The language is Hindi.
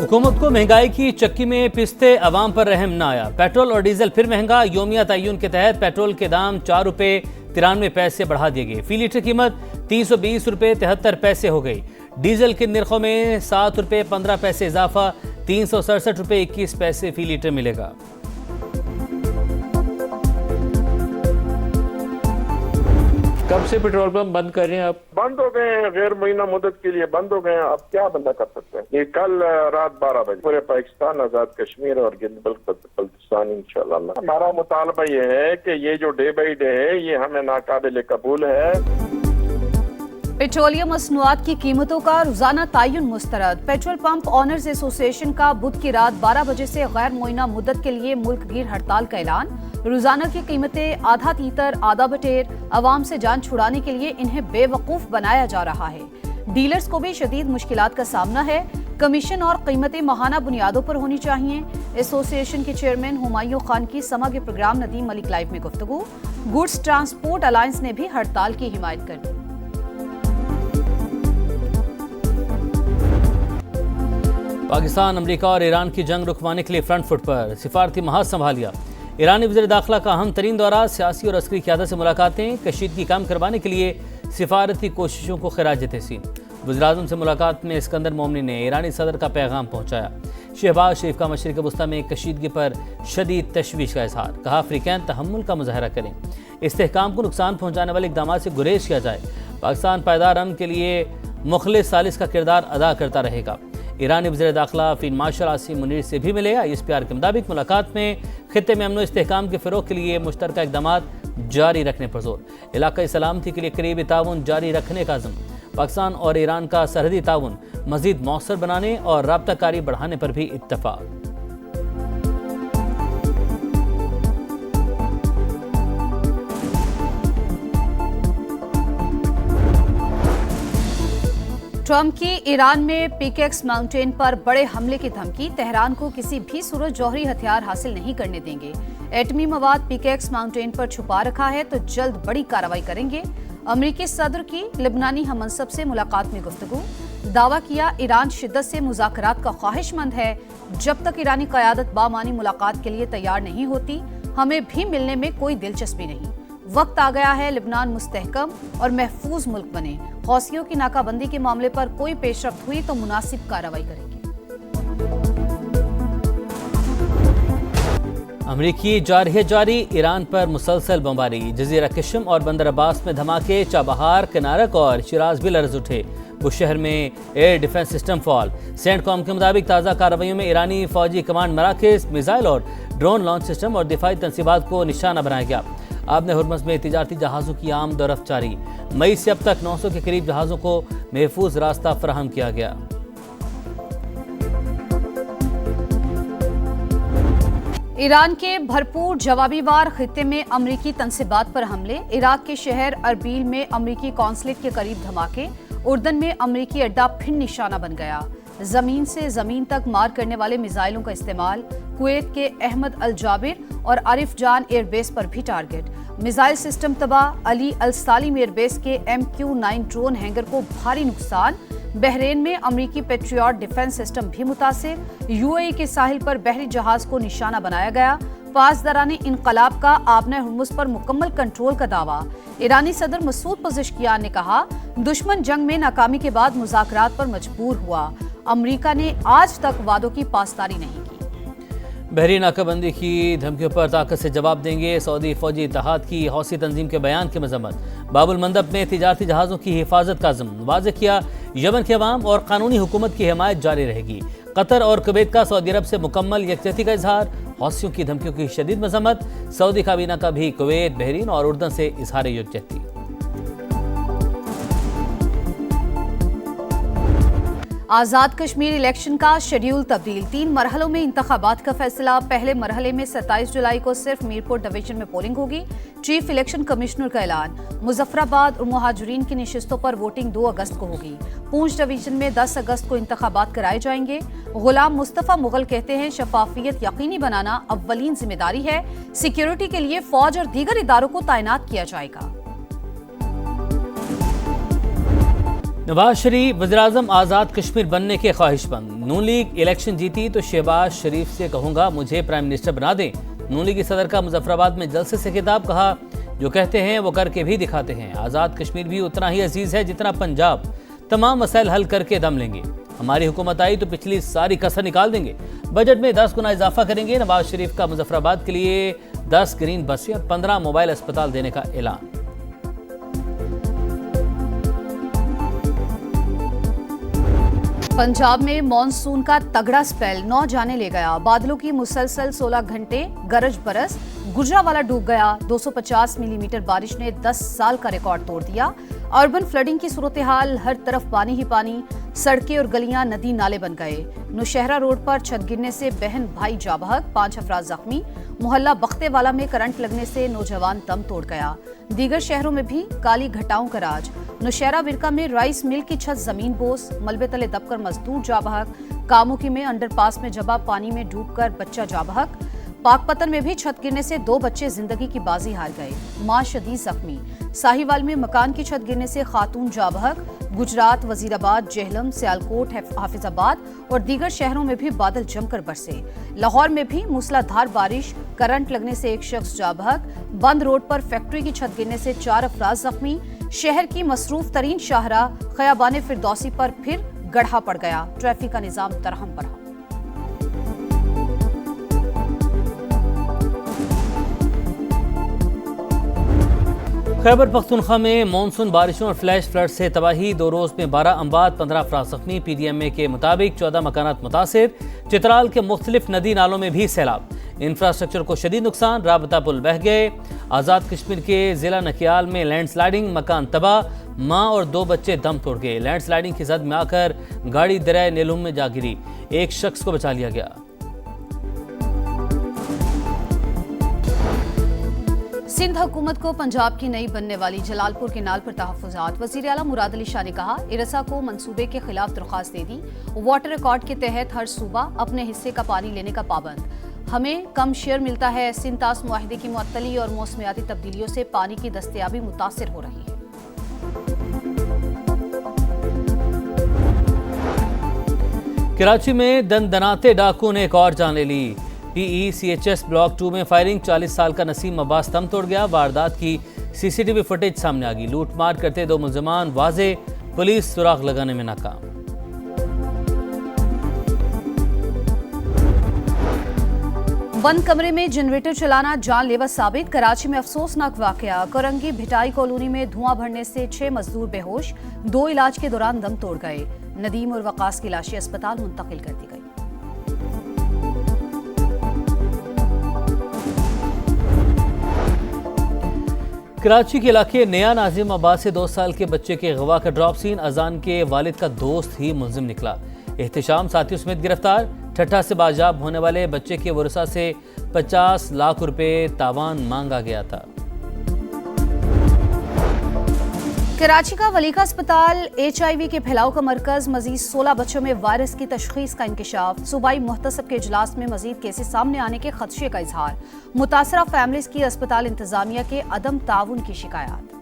हुकूमत को महंगाई की चक्की में पिसते अवाम पर रहम न आया। पेट्रोल और डीजल फिर महंगा। योमिया तय्युन के तहत पेट्रोल के दाम 4 रुपये 93 पैसे बढ़ा दिए गए। फी लीटर कीमत 320 रुपये 73 पैसे हो गई। डीजल के निर्खों में 7 रुपये 15 पैसे इजाफा, 367 रुपये 21 पैसे फी लीटर मिलेगा। कब से पेट्रोल पंप बंद कर रहे हैं? आप बंद हो गए हैं, गैर महीना मुद्दत के लिए बंद हो गए हैं। अब क्या बंदा कर सकते हैं? ये कल रात 12 बजे पूरे पाकिस्तान, आजाद कश्मीर और बल्तिस्तान इंशाल्लाह। हमारा मुतालबा ये है कि ये जो डे बाई डे है ये हमें नाकाबिल कबूल है। पेट्रोलियम मसनूआत की कीमतों का रोजाना तय्युन मुस्तरद। पेट्रोल पंप ऑनर्स एसोसिएशन का बुध की रात 12 बजे से गैर मुइना मुद्दत के लिए मुल्क गिर हड़ताल का ऐलान। रोजाना की कीमतें आधा तीतर आधा बटेर, अवाम से जान छुड़ाने के लिए इन्हें बेवकूफ बनाया जा रहा है। डीलर्स को भी शदीद मुश्किलात का सामना है। कमीशन और कीमतें माहाना बुनियादों पर होनी चाहिए। एसोसिएशन के चेयरमैन हुमायूं खान की समा के प्रोग्राम नदीम मलिक लाइव में गुफ्तगू। गुड्स ट्रांसपोर्ट अलायंस ने भी हड़ताल की हिमायत कर दी। पाकिस्तान, अमेरिका और ईरान की जंग रुकवाने के लिए फ्रंट फुट पर। सिफारती महाज संभाल लिया। ईरानी वज़ीर दाखिला का अहम तरीन दौरा। सियासी और अस्करी क़यादत से मुलाकातें। कशीदगी कम करवाने के लिए सिफारती कोशिशों को खिराज तहसीन। वज़ीर-ए-आज़म से मुलाकात में इस्कंदर मोमनी ने ईरानी सदर का पैगाम पहुँचाया। शहबाज शरीफ का मशरिक़ वस्ता में कशीदगी पर शदीद तशवीश का इजहार। कहा अफ्रीकैन तहम्मुल का मुजाहरा करें, इस्तेहकाम को नुकसान पहुँचाने वाले इक़दाम से गुरेज किया जाए। पाकिस्तान पायदार अमन के लिए मुखलिस सालिस का किरदार अदा करता रहेगा। ईरानी वज़ीर दाखिला फील्ड मार्शल आसिम मुनीर से भी मिले। ISPR के मुताबिक मुलाकात में खित्ते में अमन इस्तेहकाम के फ़रोग़ के लिए मुश्तरका इक़दामात जारी रखने पर जोर। इलाक़ाई सलामती के लिए करीबी ताउन जारी रखने का अज़्म। पाकिस्तान और ईरान का सरहदी ताउन मज़ीद मौसर बनाने और राब्ताकारी बढ़ाने पर भी इत्तफ़ाक़। ट्रंप की ईरान में पिकेक्स माउंटेन पर बड़े हमले की धमकी। तेहरान को किसी भी सूरत जौहरी हथियार हासिल नहीं करने देंगे। एटमी मवाद पिकेक्स माउंटेन पर छुपा रखा है तो जल्द बड़ी कार्रवाई करेंगे। अमेरिकी सदर की लिबनानी हममनसब से मुलाकात में गुफ्तगू। दावा किया ईरान शिद्दत से मुज़ाकरात का ख्वाहिशमंद है। जब तक ईरानी क़यादत बामानी मुलाकात के लिए तैयार नहीं होती, हमें भी मिलने में कोई दिलचस्पी नहीं। वक्त आ गया है लिबनान मुस्तहकम और महफूज मुल्क बने। हौसियों की नाकाबंदी के मामले पर कोई पेशरफ्त हुई तो मुनासिब कार्रवाई करेंगे। अमरीकी जारी ईरान पर मुसलसल बमबारी। जजीरा किशम और बंदर अब्बास में धमाके। चाबहार, किनारक और शिराज भी लर्ज उठे। बुशहर में air defence system fall. CENTCOM के मुताबिक ताज़ा कार्रवाइयों में ईरानी फौजी कमांड मराकज़, मिसाइल और ड्रोन लॉन्च सिस्टम और दिफाई तनसीबात को निशाना बनाया गया। आबने हुर्मुज़ में तिजारती जहाज़ों की आमद और रफ्त जारी। मई से अब तक 900 के करीब जहाज़ों को महफूज रास्ता फराहम किया गया। ईरान के भरपूर जवाबी वार खित्ते में अमरीकी तनसीबात पर हमले। इराक के शहर अरबील में अमरीकी कौंसलेट के करीब धमाके। उर्दन में अमरीकी अड्डा फिर निशाना बन गया। जमीन से जमीन तक मार करने वाले मिसाइलों का इस्तेमाल। कुवैत के अहमद अल जाबिर और आरिफ जान एयरबेस पर भी टारगेट। मिसाइल सिस्टम तबाह। अली अल सालिम एयरबेस के MQ-9 ड्रोन हैंगर को भारी नुकसान। बहरीन में अमरीकी पेट्रियट डिफेंस सिस्टम भी मुतासिर। UAE के साहिल पर बहरी जहाज को निशाना बनाया गया। पासदाराने इनकलाब का आबने हुर्मुज़ पर मुकम्मल कंट्रोल का दावा। ईरानी सदर मसूद पज़ेश्कियान ने कहा दुश्मन जंग में नाकामी के बाद मुज़ाकरात पर मजबूर हुआ। अमरीका ने आज तक वादों की पासदारी नहीं की। बहरीन नाकाबंदी की धमकियों पर ताकत से जवाब देंगे। सऊदी फौजी इत्तेहाद की हौसी तंजीम के बयान की मजम्मत। बाबुल मंदब में तिजारती जहाज़ों की हिफाजत का अज़्म। वाज़ेह किया यमन के अवाम और कानूनी हुकूमत की हिमायत जारी रहेगी। कतर और कुवैत का सऊदी अरब से मुकम्मल यकजहती का इजहार। हौसियों की धमकियों की शदीद मजम्मत। सऊदी काबीना का भी कुवैत, बहरीन और उर्दन से इजहार यकजहती। आज़ाद कश्मीर इलेक्शन का शेड्यूल तब्दील। 3 मरहलों में इंतखाबात का फैसला। पहले मरहले में 27 जुलाई को सिर्फ मीरपुर डिवीजन में पोलिंग होगी। चीफ इलेक्शन कमिश्नर का ऐलान। मुजफ्फराबाद और मुहाजिरीन की नशिस्तों पर वोटिंग 2 अगस्त को होगी। पूंछ डिवीजन में 10 अगस्त को इंतखाबात कराए जाएंगे। गुलाम मुस्तफ़ा मुगल कहते हैं शफाफियत यकीनी बनाना अव्वलीन जिम्मेदारी है। सिक्योरिटी के लिए फौज और दीगर इदारों को तैनात किया जाएगा। नवाज शरीफ वज़ीर-ए-आज़म आज़ाद कश्मीर बनने के ख्वाहिशमंद। नून लीग इलेक्शन जीती तो शहबाज शरीफ से कहूंगा मुझे प्राइम मिनिस्टर बना दें। नून लीग सदर का मुजफ्फराबाद में जलसे से खिताब, कहा जो कहते हैं वो करके भी दिखाते हैं। आज़ाद कश्मीर भी उतना ही अजीज है जितना पंजाब। तमाम मसाइल हल करके दम लेंगे। हमारी हुकूमत आई तो पिछली सारी कसर निकाल देंगे। बजट में 10 गुना इजाफा करेंगे। नवाज शरीफ का मुजफ्फराबाद के लिए 10 ग्रीन बसें और 15 मोबाइल अस्पताल देने का ऐलान। पंजाब में मॉनसून का तगड़ा स्पेल 9 जाने ले गया। बादलों की मुसलसल 16 घंटे गरज बरस, गुजरावाला डूब गया। 250 मिलीमीटर बारिश ने 10 साल का रिकॉर्ड तोड़ दिया। अर्बन फ्लडिंग की सूरत हाल, हर तरफ पानी ही पानी, सड़कें और गलियां नदी नाले बन गए। नौशहरा रोड पर छत गिरने से बहन भाई जाँ बहक, 5 अफराद जख्मी। मोहल्ला बख्तेवाला में करंट लगने से नौजवान दम तोड़ गया। दीगर शहरों में भी काली घटाओं का राज। नौशहरा विरका में राइस मिल की छत जमीन बोस, मलबे तले दबकर मजदूर जाँ बहक। कामुकी में अंडरपास में जबा पानी में डूबकर बच्चा जाँ बहक। पाकपतन में भी छत गिरने से 2 बच्चे जिंदगी की बाजी हार गए, मां शदीद जख्मी। साहिवाल में मकान की छत गिरने से खातून जाँ बहक। गुजरात, वजीराबाद, जेहलम, सियालकोट, हाफिजाबाद और दीगर शहरों में भी बादल जमकर बरसे। लाहौर में भी मूसलाधार बारिश, करंट लगने से 1 शख्स जाँ बहक। बंद रोड पर फैक्ट्री की छत गिरने से 4 अफराद जख्मी। शहर की मसरूफ तरीन शाहराह खयाबान फिरदौसी पर फिर गड्ढा पड़ गया। ट्रैफिक का निजाम तरहम बरहम। खैबर पख्तूनख्वा में मानसून बारिशों और फ्लैश फ्लड से तबाही, 2 रोज में 12 अमवात, 15 अफराद जख्मी। PDMA के मुताबिक 14 मकानात मुतासिर। चित्राल के मुख्तलिफ नदी नालों में भी सैलाब। इंफ्रास्ट्रक्चर को शदीद नुकसान, राबता पुल बह गए। आज़ाद कश्मीर के जिला नकियाल में लैंडस्लाइडिंग, मकान तबाह, माँ और 2 बच्चे दम तोड़ गए। लैंडस्लाइडिंग की जद में आकर गाड़ी दरिया नीलम में जा गिरी, 1 शख्स को बचा लिया गया। सिंध हुकूमत को पंजाब की नई बनने वाली जलालपुर केनाल पर तहफ़्फ़ुज़ात। वज़ीर आला मुराद अली शाह ने कहा, इरसा को मंसूबे के खिलाफ दरख्वास्त दे दी। वाटर रिकॉर्ड के तहत हर सूबा अपने हिस्से का पानी लेने का पाबंद। हमें कम शेयर मिलता है। सिंध तास मुआहदे की मुअत्तली और मौसमियाती तब्दीलियों से पानी की दस्तयाबी मुतासिर हो रही है। कराची में दनदनाते डाकू ने एक और जान ले ली। PECHS ब्लॉक 2 में फायरिंग, 40 साल का नसीम अब्बास दम तोड़ गया। वारदात की CCTV फुटेज सामने आ गई। लूटमार करते 2 मुलजमान वाजे, पुलिस सुराग लगाने में नाकाम। बंद कमरे में जनरेटर चलाना जानलेवा साबित। कराची में अफसोसनाक वाकया, कोरंगी भिटाई कॉलोनी में धुआं भरने से 6 मजदूर बेहोश, 2 इलाज के दौरान दम तोड़ गए। नदीम और वकास की लाशें अस्पताल मुंतकिल कर दी गई। कराची के इलाके नया नाजिमाबाद से 2 साल के बच्चे के गवा का ड्रॉप सीन। अजान के वालिद का दोस्त ही मुलजिम निकला। एहतिशाम साथियों समेत गिरफ्तार। ठट्ठा से बाजाब होने वाले बच्चे के वरसा से 50 लाख रुपए तावान मांगा गया था। कराची का वलीका अस्पताल HIV के फैलाव का मरकज। मजीद 16 बच्चों में वायरस की तशखीस का इंकशाफ। सूबाई मुहतसब के इजलास में मजीद केसेस सामने आने के खदशे का इजहार। मुतासरा फैमिलीज की अस्पताल इंतजामिया के अदम ताउन की शिकायत।